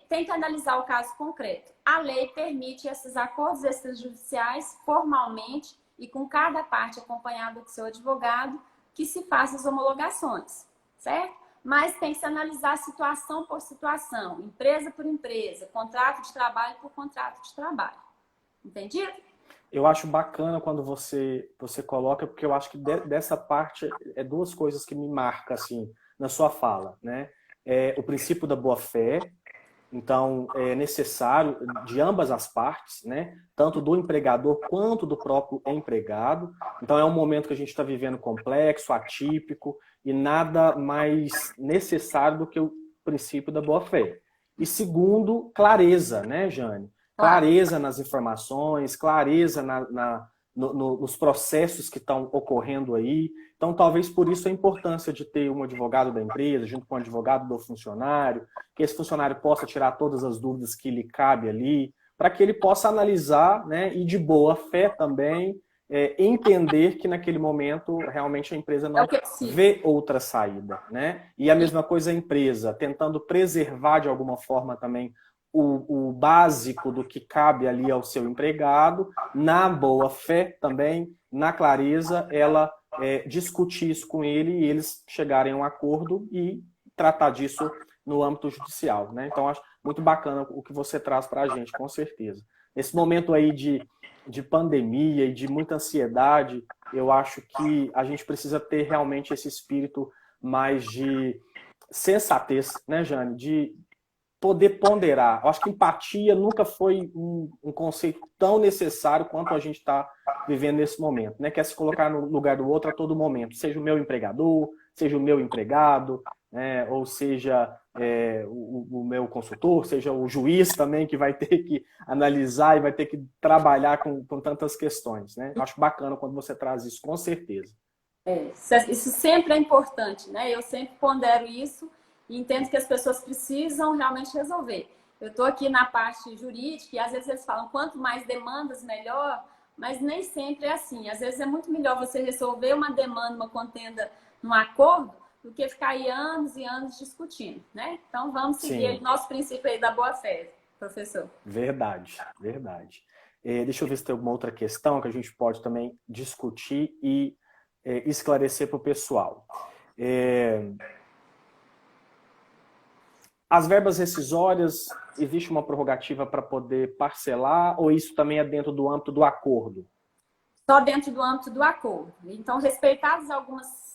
Tem que analisar o caso concreto. A lei permite esses acordos extrajudiciais formalmente e com cada parte acompanhada do seu advogado que se faça as homologações, certo? Mas tem que se analisar situação por situação, empresa por empresa, contrato de trabalho por contrato de trabalho. Entendido? Eu acho bacana quando você coloca, porque eu acho que dessa parte duas coisas que me marcam assim, na sua fala, né? O princípio da boa-fé. Então, é necessário de ambas as partes, né? Tanto do empregador quanto do próprio empregado. Então, é um momento que a gente está vivendo complexo, atípico, e nada mais necessário do que o princípio da boa-fé. E segundo, clareza, né, Jane? Clareza nas informações, clareza nos processos que estão ocorrendo aí. Então, talvez por isso a importância de ter um advogado da empresa, junto com o advogado do funcionário, que esse funcionário possa tirar todas as dúvidas que lhe cabe ali, para que ele possa analisar, né, e de boa fé também, entender que naquele momento realmente a empresa não vê outra saída, né? E a mesma coisa a empresa, tentando preservar de alguma forma também o básico do que cabe ali ao seu empregado, na boa fé também, na clareza, ela discutir isso com ele e eles chegarem a um acordo e tratar disso no âmbito judicial, né? Então, acho muito bacana o que você traz para a gente, com certeza. Nesse momento aí de pandemia e de muita ansiedade, eu acho que a gente precisa ter realmente esse espírito mais de sensatez, né, Jane? De poder ponderar. Eu acho que empatia nunca foi um conceito tão necessário quanto a gente está vivendo nesse momento, né? Que é se colocar no lugar do outro a todo momento, seja o meu empregador, seja o meu empregado, né? Ou seja o meu consultor, seja o juiz também, que vai ter que analisar e vai ter que trabalhar com tantas questões, né? Eu acho bacana quando você traz isso, com certeza. Isso sempre é importante, né? Eu sempre pondero isso e entendo que as pessoas precisam realmente resolver. Eu estou aqui na parte jurídica e às vezes eles falam quanto mais demandas, melhor, mas nem sempre é assim. Às vezes é muito melhor você resolver uma demanda, uma contenda num acordo, do que ficar aí anos e anos discutindo, né? Então vamos seguir o nosso princípio aí da boa-fé, professor. Verdade, verdade. Deixa eu ver se tem alguma outra questão que a gente pode também discutir e esclarecer para o pessoal. As verbas rescisórias, existe uma prerrogativa para poder parcelar ou isso também é dentro do âmbito do acordo? Só dentro do âmbito do acordo. Então, respeitados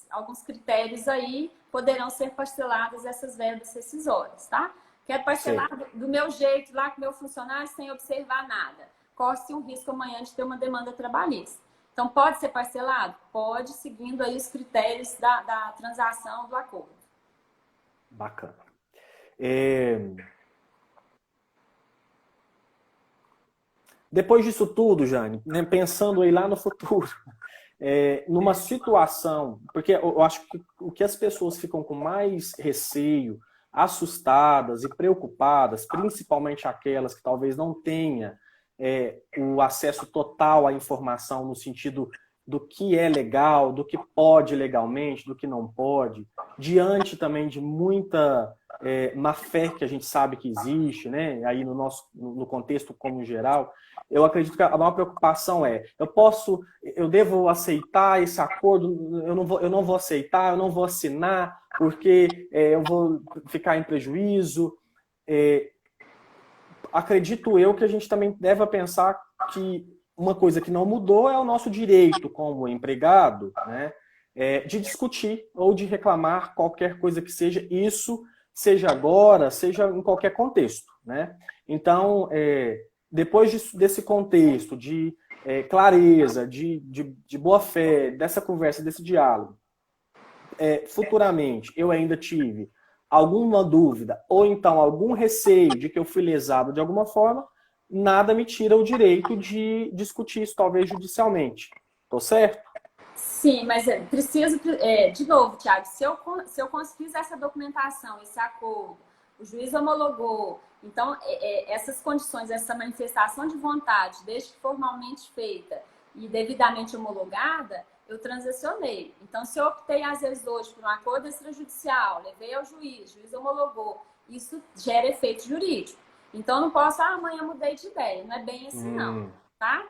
alguns critérios aí, poderão ser parceladas essas verbas rescisórias, tá? Quero parcelar do meu jeito, lá com o meu funcionário, sem observar nada. Corre-se um risco amanhã de ter uma demanda trabalhista. Então, pode ser parcelado? Pode, seguindo aí os critérios da transação do acordo. Bacana. Depois disso tudo, Jane, né, pensando aí lá no futuro, numa situação, porque eu acho que o que as pessoas ficam com mais receio, assustadas e preocupadas, principalmente aquelas que talvez não tenham o acesso total à informação no sentido do que é legal, do que pode legalmente, do que não pode, diante também de muita má fé que a gente sabe que existe, né? Aí no contexto como geral, eu acredito que a maior preocupação eu devo aceitar esse acordo, eu não vou aceitar, eu não vou assinar, porque eu vou ficar em prejuízo. Acredito eu que a gente também deve pensar que uma coisa que não mudou é o nosso direito como empregado, né, de discutir ou de reclamar qualquer coisa que seja, isso seja agora, seja em qualquer contexto, né? Então, depois desse contexto de clareza, de boa-fé, dessa conversa, desse diálogo, futuramente eu ainda tive alguma dúvida ou então algum receio de que eu fui lesado de alguma forma, nada me tira o direito de discutir isso, talvez judicialmente. Tô certo? Sim, mas preciso, de novo, Thiago, se eu fiz essa documentação, esse acordo, o juiz homologou, então essas condições, essa manifestação de vontade, desde que formalmente feita e devidamente homologada, eu transacionei. Então, se eu optei, às vezes, hoje por um acordo extrajudicial, levei ao juiz, o juiz homologou, isso gera efeito jurídico. Então, eu não posso, amanhã mudei de ideia. Não é bem assim, não, tá?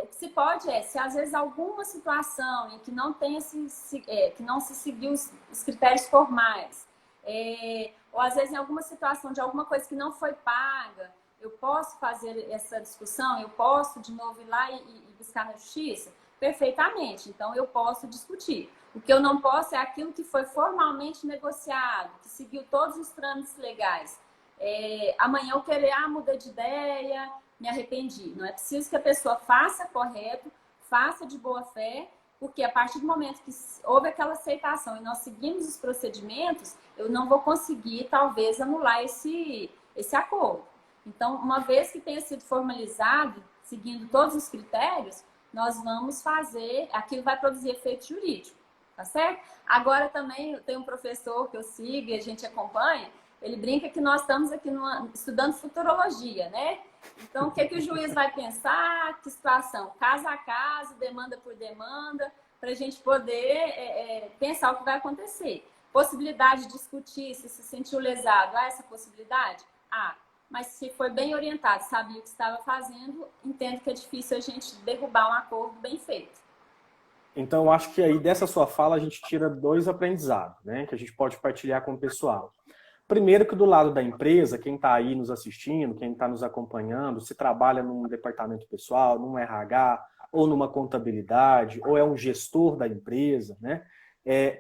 O que se pode se às vezes alguma situação em que não tenha que não se seguiu os critérios formais, ou às vezes em alguma situação de alguma coisa que não foi paga, eu posso fazer essa discussão, eu posso de novo ir lá e buscar na justiça? Perfeitamente, então eu posso discutir. O que eu não posso é aquilo que foi formalmente negociado, que seguiu todos os trâmites legais. Amanhã eu querer, mudar de ideia, me arrependi. Não é preciso que a pessoa faça correto, faça de boa fé, porque a partir do momento que houve aquela aceitação e nós seguimos os procedimentos, eu não vou conseguir, talvez, anular esse acordo. Então, uma vez que tenha sido formalizado, seguindo todos os critérios, nós vamos fazer, aquilo vai produzir efeito jurídico, tá certo? Agora também tem um professor que eu sigo e a gente acompanha, ele brinca que nós estamos aqui estudando futurologia, né? Então, o que que o juiz vai pensar? Que situação? Caso a caso, demanda por demanda, para a gente poder pensar o que vai acontecer. Possibilidade de discutir se sentiu lesado. Há essa possibilidade? Mas se foi bem orientado, sabia o que estava fazendo, entendo que é difícil a gente derrubar um acordo bem feito. Então, eu acho que aí dessa sua fala a gente tira 2 aprendizados, né? Que a gente pode partilhar com o pessoal. Primeiro que do lado da empresa, quem está aí nos assistindo, quem está nos acompanhando, se trabalha num departamento pessoal, num RH, ou numa contabilidade, ou é um gestor da empresa, né?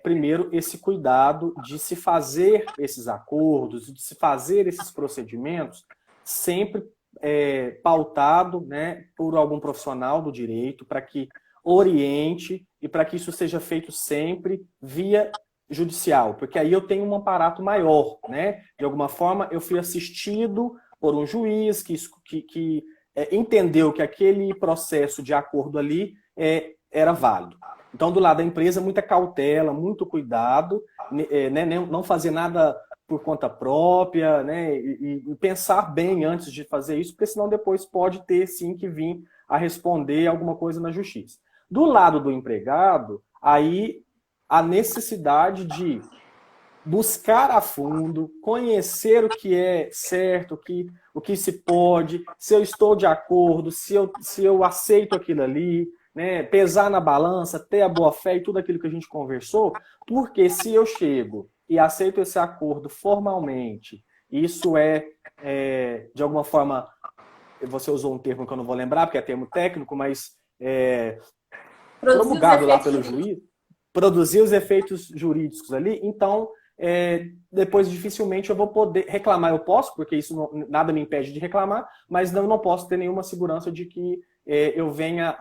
Primeiro, esse cuidado de se fazer esses acordos, de se fazer esses procedimentos, sempre pautado, né, por algum profissional do direito, para que oriente e para que isso seja feito sempre via judicial, porque aí eu tenho um aparato maior, né? De alguma forma, eu fui assistido por um juiz que entendeu que aquele processo de acordo ali era válido. Então, do lado da empresa, muita cautela, muito cuidado, né? Não fazer nada por conta própria, né? E pensar bem antes de fazer isso, porque senão depois pode ter, sim, que vir a responder alguma coisa na justiça. Do lado do empregado, aí a necessidade de buscar a fundo, conhecer o que é certo, o que se pode, se eu estou de acordo, se eu aceito aquilo ali, né? Pesar na balança, ter a boa-fé e tudo aquilo que a gente conversou, porque se eu chego e aceito esse acordo formalmente, isso de alguma forma, você usou um termo que eu não vou lembrar, porque é termo técnico, mas promulgado lá pelo juiz, produzir os efeitos jurídicos ali, então depois dificilmente eu vou poder reclamar. Eu posso, porque isso nada me impede de reclamar, mas não posso ter nenhuma segurança de que eu venha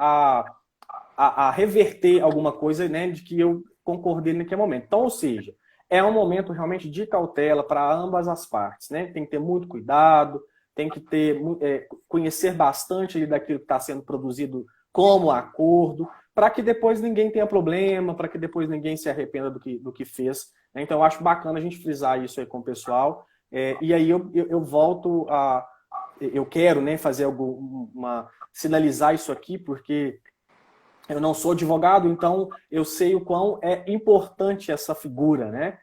a reverter alguma coisa, né, de que eu concordei naquele momento. Então, ou seja, é um momento realmente de cautela para ambas as partes, né? Tem que ter muito cuidado, tem que conhecer bastante ali daquilo que está sendo produzido como acordo, para que depois ninguém tenha problema, para que depois ninguém se arrependa do que fez. Né? Então, eu acho bacana a gente frisar isso aí com o pessoal. E aí eu volto a... Eu quero, né, fazer sinalizar isso aqui, porque eu não sou advogado, então eu sei o quão é importante essa figura, né?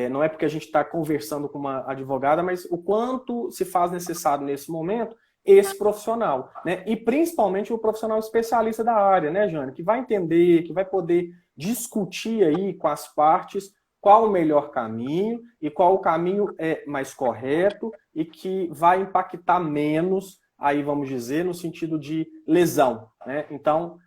Não é porque a gente está conversando com uma advogada, mas o quanto se faz necessário nesse momento esse profissional, né? E principalmente o profissional especialista da área, né, Jane? Que vai entender, que vai poder discutir aí com as partes qual o melhor caminho e qual o caminho mais correto e que vai impactar menos, aí vamos dizer, no sentido de lesão, né? Então,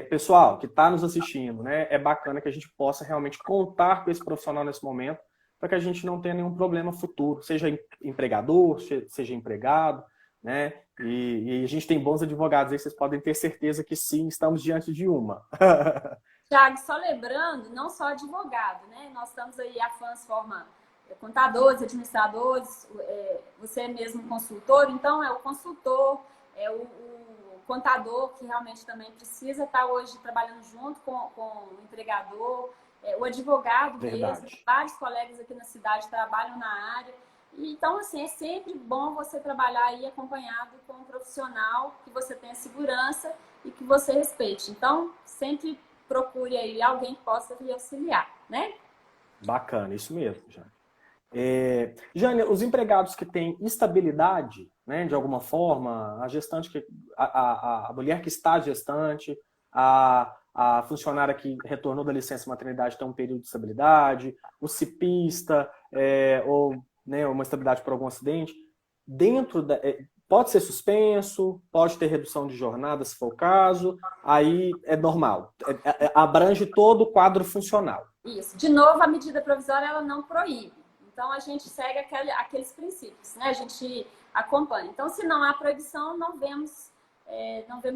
pessoal que está nos assistindo, né, é bacana que a gente possa realmente contar com esse profissional nesse momento para que a gente não tenha nenhum problema futuro, seja empregador, seja empregado, né? E a gente tem bons advogados aí, vocês podem ter certeza que sim, estamos diante de uma. Tiago, só lembrando, não só advogado, né? Nós estamos aí, a FANS forma contadores, administradores, você é mesmo consultor, então é o consultor, é o contador que realmente também precisa estar hoje trabalhando junto com o empregador, o advogado mesmo, vários colegas aqui na cidade trabalham na área. Então, assim, é sempre bom você trabalhar aí acompanhado com um profissional que você tenha segurança e que você respeite. Então, sempre procure aí alguém que possa lhe auxiliar, né? Bacana, isso mesmo, Jane. Jane, os empregados que têm estabilidade, né, de alguma forma, a gestante, a mulher que está gestante, a funcionária que retornou da licença maternidade tem um período de estabilidade, o cipista, ou né, uma estabilidade por algum acidente, pode ser suspenso, pode ter redução de jornada, se for o caso, aí é normal, abrange todo o quadro funcional. Isso. De novo, a medida provisória ela não proíbe. Então, a gente segue aqueles princípios, né? A gente acompanha. Então, se não há proibição, não vemos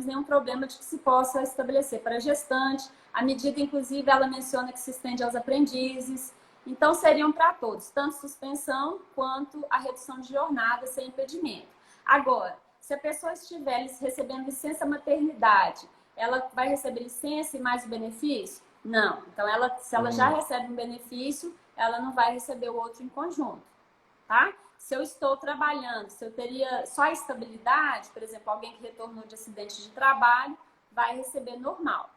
nenhum problema de que se possa estabelecer para a gestante. A medida, inclusive, ela menciona que se estende aos aprendizes. Então, seriam para todos, tanto suspensão quanto a redução de jornada sem impedimento. Agora, se a pessoa estiver recebendo licença maternidade ela vai receber licença e mais o benefício? Não. Então, se ela já recebe um benefício, ela não vai receber o outro em conjunto, tá? Se eu estou trabalhando, se eu teria só a estabilidade, por exemplo, alguém que retornou de acidente de trabalho, vai receber normal,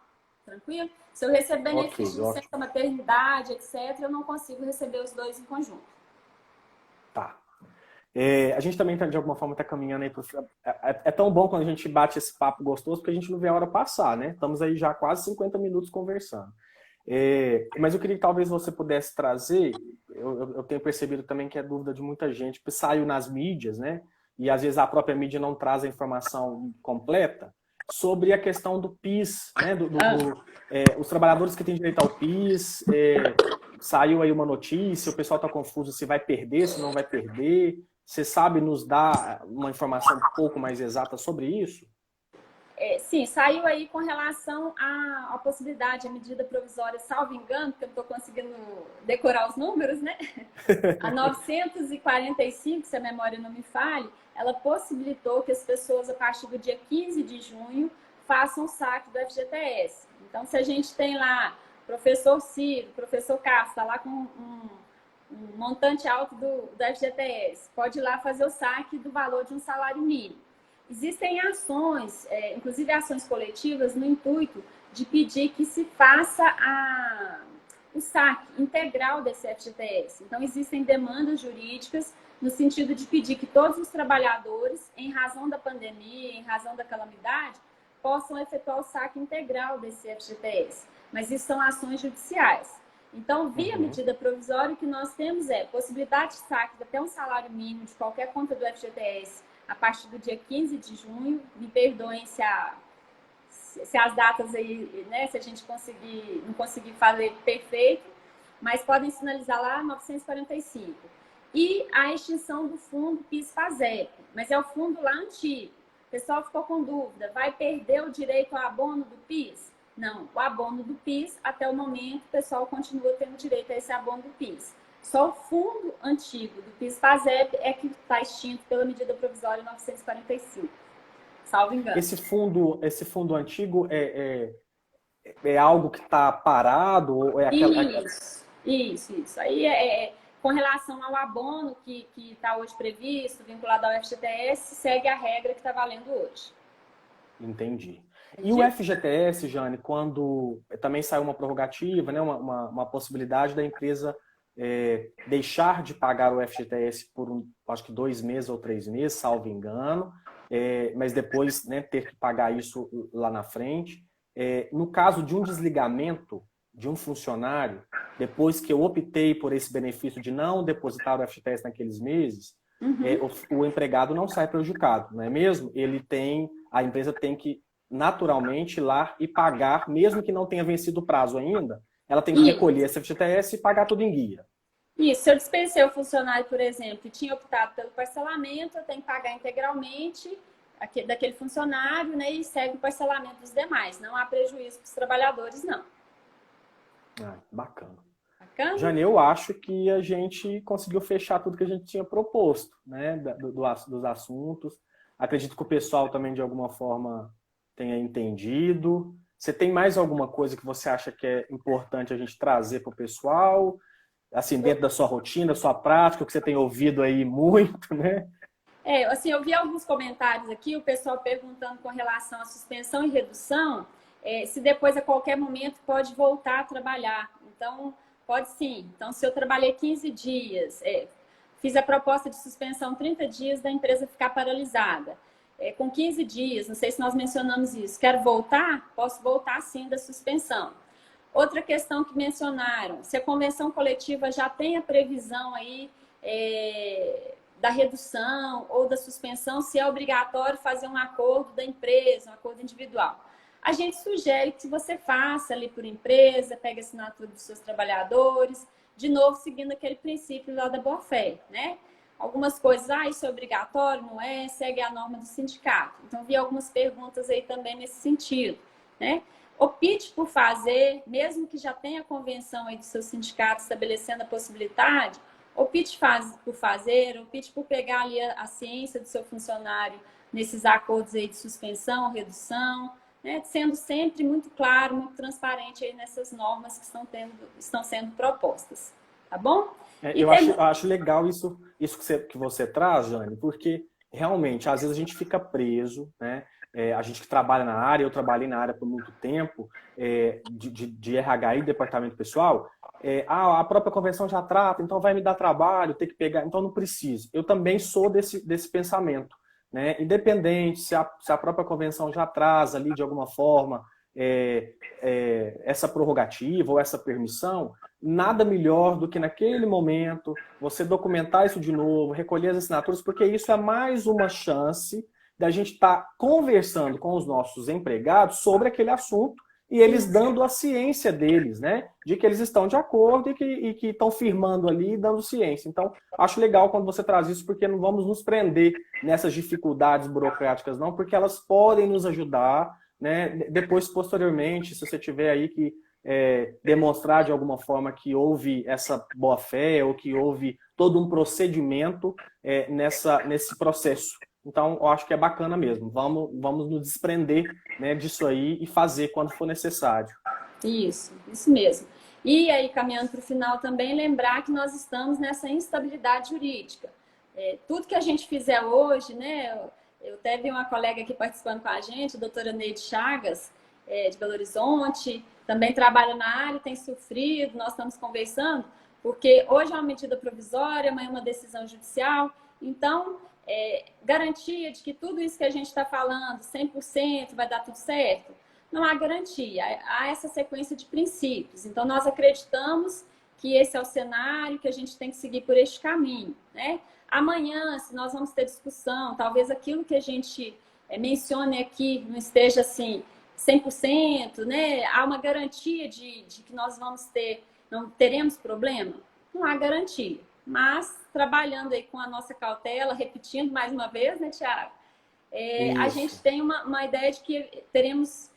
tranquilo? Se eu receber benefício de licença maternidade, etc., eu não consigo receber os dois em conjunto. Tá. A gente também, de alguma forma, está caminhando aí para é tão bom quando a gente bate esse papo gostoso, porque a gente não vê a hora passar, né? Estamos aí já quase 50 minutos conversando. Mas eu queria que talvez você pudesse trazer, eu tenho percebido também que é dúvida de muita gente, porque saiu nas mídias, né? E às vezes a própria mídia não traz a informação completa sobre a questão do PIS, né? Os trabalhadores que têm direito ao PIS, saiu aí uma notícia, o pessoal está confuso se vai perder, se não vai perder. Você sabe nos dar uma informação um pouco mais exata sobre isso? Sim, saiu aí com relação à possibilidade, a medida provisória, salvo engano, porque eu não estou conseguindo decorar os números, né? A 945, se a memória não me falhe, ela possibilitou que as pessoas, a partir do dia 15 de junho, façam o saque do FGTS. Então, se a gente tem lá professor Ciro, professor Castro, está lá com um montante alto do FGTS, pode ir lá fazer o saque do valor de um salário mínimo. Existem ações, inclusive ações coletivas, no intuito de pedir que se faça o saque integral desse FGTS. Então, existem demandas jurídicas no sentido de pedir que todos os trabalhadores, em razão da pandemia, em razão da calamidade, possam efetuar o saque integral desse FGTS. Mas isso são ações judiciais. Então, via medida provisória, o que nós temos é possibilidade de saque até um salário mínimo de qualquer conta do FGTS a partir do dia 15 de junho. Me perdoem se as datas aí, né, se a gente não conseguir fazer perfeito, mas podem sinalizar lá 945. E a extinção do fundo PIS/PASEP, mas é o fundo lá antigo. O pessoal ficou com dúvida, vai perder o direito ao abono do PIS? Não, o abono do PIS, até o momento, o pessoal continua tendo direito a esse abono do PIS. Só o fundo antigo do PIS/PASEP é que está extinto pela medida provisória 945, salvo engano. Esse fundo antigo é algo que está parado? Ou é aquela... Isso. Aí com relação ao abono que está hoje previsto, vinculado ao FGTS, segue a regra que está valendo hoje. Entendi. E o FGTS, Jane, quando também saiu uma prerrogativa, né, uma possibilidade da empresa deixar de pagar o FGTS por acho que 2 meses ou 3 meses, salvo engano, mas depois, né, ter que pagar isso lá na frente. No caso de um desligamento de um funcionário, depois que eu optei por esse benefício de não depositar o FGTS naqueles meses, o empregado não sai prejudicado, não é mesmo? A empresa tem que naturalmente ir lá e pagar, mesmo que não tenha vencido o prazo ainda, ela tem que recolher esse FGTS e pagar tudo em guia. Isso, se eu dispensei o funcionário, por exemplo, e tinha optado pelo parcelamento, eu tenho que pagar integralmente daquele funcionário, né, e segue o parcelamento dos demais. Não há prejuízo para os trabalhadores, não. Bacana. Jane, eu acho que a gente conseguiu fechar tudo que a gente tinha proposto, né, dos assuntos. Acredito que o pessoal também, de alguma forma, tenha entendido. Você tem mais alguma coisa que você acha que é importante a gente trazer para o pessoal? Assim, dentro da sua rotina, da sua prática, o que você tem ouvido aí muito, né? Assim, eu vi alguns comentários aqui, o pessoal perguntando com relação à suspensão e redução, se depois, a qualquer momento, pode voltar a trabalhar. Então, pode sim. Então, se eu trabalhei 15 dias, fiz a proposta de suspensão 30 dias da empresa ficar paralisada. Com 15 dias, não sei se nós mencionamos isso, quero voltar? Posso voltar sim da suspensão. Outra questão que mencionaram, se a convenção coletiva já tem a previsão aí da redução ou da suspensão, se é obrigatório fazer um acordo da empresa, um acordo individual. A gente sugere que você faça ali por empresa, pegue a assinatura dos seus trabalhadores, de novo seguindo aquele princípio lá da boa-fé, né? Algumas coisas, isso é obrigatório, não é? Segue a norma do sindicato. Então, vi algumas perguntas aí também nesse sentido, né? Opte por fazer, mesmo que já tenha a convenção aí do seu sindicato estabelecendo a possibilidade, opte por fazer, opte por pegar ali a ciência do seu funcionário nesses acordos aí de suspensão, redução, né, sendo sempre muito claro, muito transparente aí nessas normas que estão sendo propostas, tá bom? E Eu acho legal isso que você traz, Jane, porque realmente, às vezes a gente fica preso, né? A gente que trabalha na área, eu trabalhei na área por muito tempo, de RH e departamento pessoal, a própria convenção já trata, então vai me dar trabalho, ter que pegar, então não preciso. Eu também sou desse pensamento, né? Independente se a própria convenção já traz ali de alguma forma essa prerrogativa ou essa permissão, nada melhor do que naquele momento você documentar isso de novo, recolher as assinaturas, porque isso é mais uma chance da gente estar conversando com os nossos empregados sobre aquele assunto e eles dando a ciência deles, né? De que eles estão de acordo e que estão firmando ali e dando ciência. Então, acho legal quando você traz isso, porque não vamos nos prender nessas dificuldades burocráticas, não, porque elas podem nos ajudar, né? Depois, posteriormente, se você tiver aí que demonstrar de alguma forma que houve essa boa-fé ou que houve todo um procedimento nesse processo. Então, eu acho que é bacana mesmo. Vamos nos desprender, né, disso aí e fazer quando for necessário. Isso mesmo. E aí, caminhando para o final também, lembrar que nós estamos nessa instabilidade jurídica. Tudo que a gente fizer hoje, né? Eu até vi uma colega aqui participando com a gente, a doutora Neide Chagas, de Belo Horizonte, também trabalha na área, tem sofrido, nós estamos conversando, porque hoje é uma medida provisória, amanhã é uma decisão judicial, então, garantia de que tudo isso que a gente está falando, 100%, vai dar tudo certo, não há garantia, há essa sequência de princípios. Então, nós acreditamos que esse é o cenário, que a gente tem que seguir por este caminho, né? Amanhã, se nós vamos ter discussão, talvez aquilo que a gente mencione aqui não esteja assim 100%, né? Há uma garantia de que nós não teremos problema? Não há garantia. Mas, trabalhando aí com a nossa cautela, repetindo mais uma vez, né, Tiago? A gente tem uma ideia de que teremos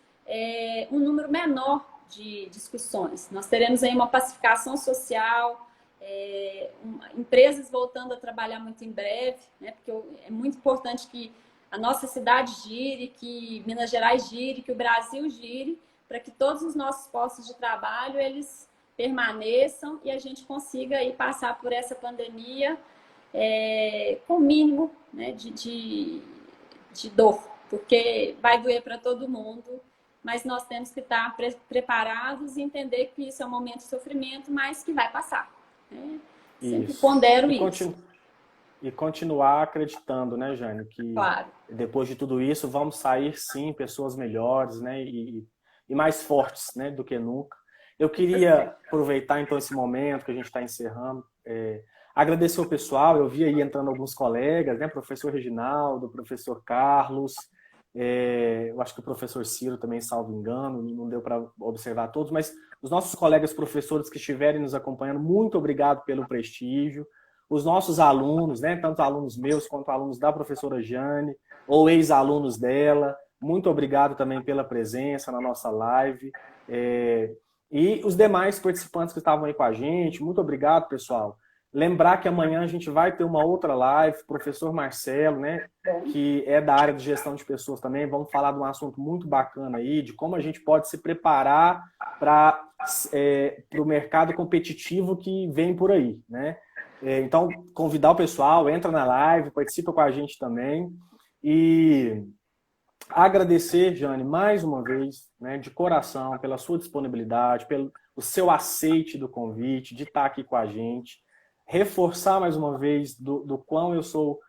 um número menor de discussões. Nós teremos aí uma pacificação social, empresas voltando a trabalhar muito em breve, né? Porque é muito importante que a nossa cidade gire, que Minas Gerais gire, que o Brasil gire, para que todos os nossos postos de trabalho eles permaneçam e a gente consiga aí passar por essa pandemia com o mínimo, né, de dor, porque vai doer para todo mundo, mas nós temos que estar preparados e entender que isso é um momento de sofrimento, mas que vai passar. Né? Sempre pondero isso. E continuar acreditando, né, Jane, que claro, depois de tudo isso vamos sair sim pessoas melhores, né, e mais fortes, né, do que nunca. Eu queria aproveitar então esse momento que a gente está encerrando, agradecer o pessoal. Eu vi aí entrando alguns colegas, né, professor Reginaldo, professor Carlos, eu acho que o professor Ciro também, salvo engano, não deu para observar todos, mas os nossos colegas professores que estiverem nos acompanhando, muito obrigado pelo prestígio. Os nossos alunos, né, tanto alunos meus quanto alunos da professora Jane, ou ex-alunos dela, muito obrigado também pela presença na nossa live. E os demais participantes que estavam aí com a gente, muito obrigado, pessoal. Lembrar que amanhã a gente vai ter uma outra live, professor Marcelo, né, que é da área de gestão de pessoas também. Vamos falar de um assunto muito bacana aí, de como a gente pode se preparar para o mercado competitivo que vem por aí, né? Então, convidar o pessoal, entra na live, participa com a gente também. E agradecer, Jane, mais uma vez, né, de coração, pela sua disponibilidade, pelo o seu aceite do convite, de estar aqui com a gente. Reforçar mais uma vez do quão eu sou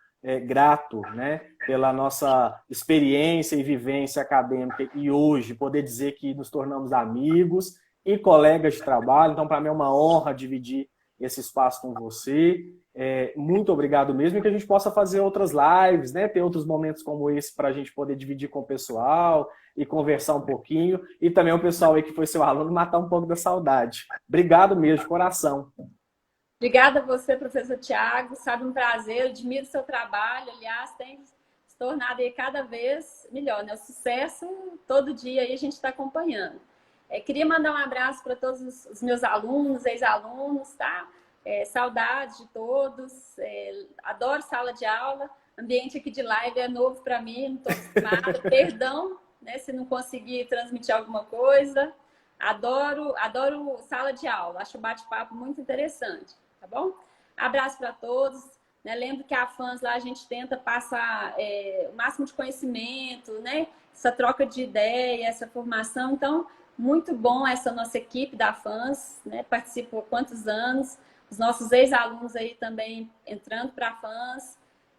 grato, né, pela nossa experiência e vivência acadêmica e hoje poder dizer que nos tornamos amigos e colegas de trabalho. Então, para mim é uma honra dividir esse espaço com você. Muito obrigado mesmo, e que a gente possa fazer outras lives, né? Ter outros momentos como esse para a gente poder dividir com o pessoal e conversar um pouquinho. E também o pessoal aí que foi seu aluno matar um pouco da saudade. Obrigado mesmo, de coração. Obrigada a você, professor Tiago. Sabe, um prazer, admiro o seu trabalho. Aliás, tem se tornado aí cada vez melhor, né? O sucesso, todo dia aí a gente está acompanhando. Queria mandar um abraço para todos os meus alunos, ex-alunos, tá? Saudades de todos. Adoro sala de aula. Ambiente aqui de live é novo para mim, não estou acostumada. Perdão, né? Se não conseguir transmitir alguma coisa. Adoro sala de aula. Acho o bate-papo muito interessante, tá bom? Abraço para todos. Né? Lembro que a FANS lá a gente tenta passar o máximo de conhecimento, né? Essa troca de ideia, essa formação. Então, muito bom essa nossa equipe da FANS, né? Participou há quantos anos? Os nossos ex-alunos aí também entrando para a FANS.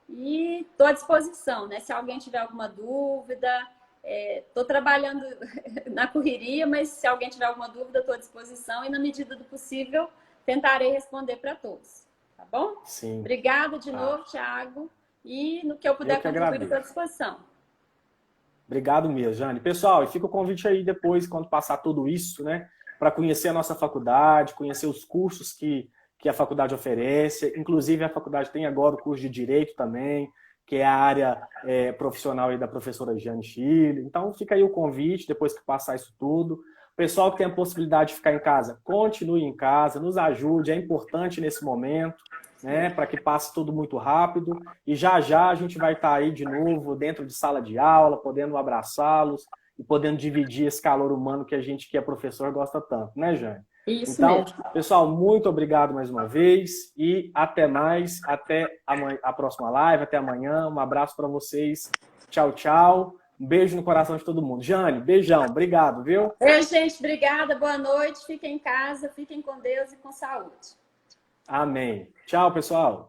E estou à disposição, né? Se alguém tiver alguma dúvida, estou trabalhando na correria, mas se alguém tiver alguma dúvida, estou à disposição e, na medida do possível, tentarei responder para todos. Tá bom? Sim. Obrigada de novo, Thiago. E no que eu puder contribuir, estou à disposição. Obrigado mesmo, Jane. Pessoal, e fica o convite aí depois, quando passar tudo isso, né? Para conhecer a nossa faculdade, conhecer os cursos que a faculdade oferece. Inclusive, a faculdade tem agora o curso de Direito também, que é a área profissional aí da professora Jane Chile. Então, fica aí o convite, depois que passar isso tudo. O pessoal que tem a possibilidade de ficar em casa, continue em casa, nos ajude, é importante nesse momento, né, para que passe tudo muito rápido. E já já a gente vai estar aí de novo dentro de sala de aula, podendo abraçá-los e podendo dividir esse calor humano que a gente, que é professor, gosta tanto, né, Jane? Isso então, mesmo. Pessoal, muito obrigado mais uma vez e até mais, até a próxima live, até amanhã. Um abraço para vocês. Tchau, tchau. Um beijo no coração de todo mundo. Jane, beijão. Obrigado, viu? Gente, obrigada. Boa noite. Fiquem em casa, fiquem com Deus e com saúde. Amém. Tchau, pessoal.